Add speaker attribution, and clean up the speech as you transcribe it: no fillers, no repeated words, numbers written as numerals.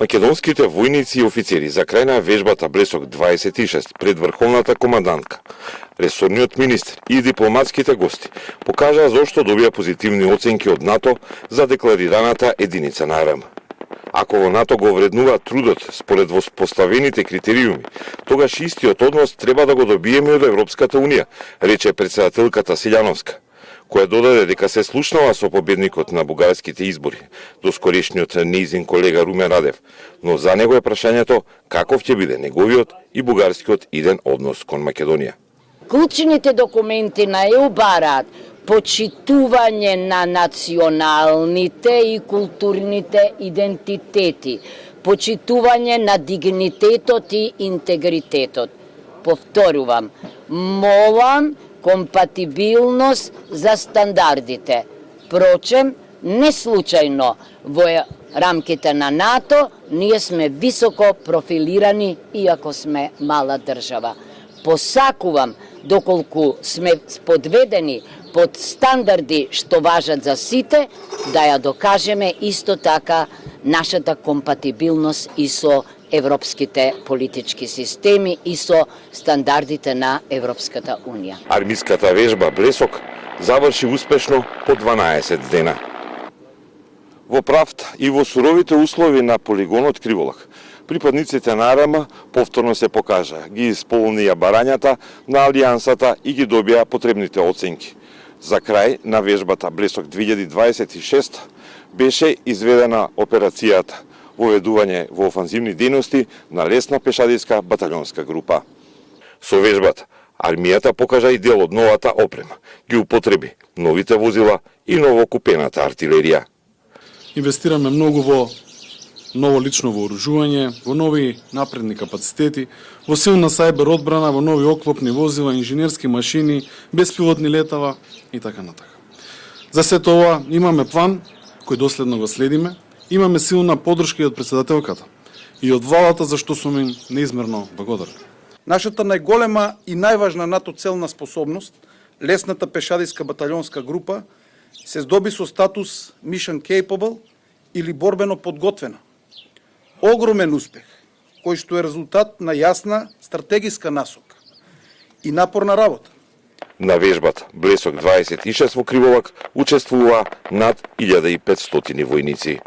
Speaker 1: Македонските војници и офицери за крај на вежбата Блесок 26 пред врховната командантка, ресорниот министр и дипломатските гости покажаа зошто добија позитивни оценки од НАТО за декларираната единица на РМ. Ако во НАТО го вреднува трудот според воспоставените критериуми, тогаш истиот однос треба да го добиеме од Европската Унија, рече председателката Силјановска, која додаде дека се слушнала со победникот на бугарските избори, доскорешниот нејзин колега Румен Радев, но за него е прашањето каков ќе биде неговиот и бугарскиот иден однос кон Македонија.
Speaker 2: Клучните документи на ЕУ бараат почитување на националните и културните идентитети, почитување на дигнитетот и интегритетот. Повторувам, молам компатибилност за стандардите. Впрочем, не случајно во рамките на НАТО ние сме високо профилирани иако сме мала држава. Посакувам, доколку сме подведени под стандарди што важат за сите, да ја докажеме исто така нашата компатибилност и со европските политички системи и со стандардите на Европската Унија.
Speaker 1: Армиската вежба Блесок заврши успешно по 12 дена. Во правд и во суровите услови на полигонот Криволак, припадниците на РМ повторно се покажа, ги исполнија барањата на Алијансата и ги добија потребните оценки. За крај на вежбата Блесок 2026 беше изведена операцијата воведување во офанзивни дејности на лесна пешадиска батальонска група. Со вежбата, армијата покажа и дел од новата опрема, ги употреби новите возила и новокупената артилерија.
Speaker 3: Инвестираме многу во ново лично вооружување, во нови напредни капацитети, во силна сајбер одбрана, во нови оклопни возила, инженерски машини, беспилотни летава и така натака. За сето ова имаме план кој доследно го следиме, имаме силна поддршка и од председателката и од владата за што сум им неизмерно благодарен.
Speaker 4: Нашата најголема и најважна НАТО целна способност, лесната пешадиска батальонска група, се здоби со статус Mission Capable или борбено подготвена. Огромен успех, кој што е резултат на јасна стратегиска насока и напорна работа.
Speaker 1: На вежбата Блесок 26 во Криволак учествуваа над 1500 војници.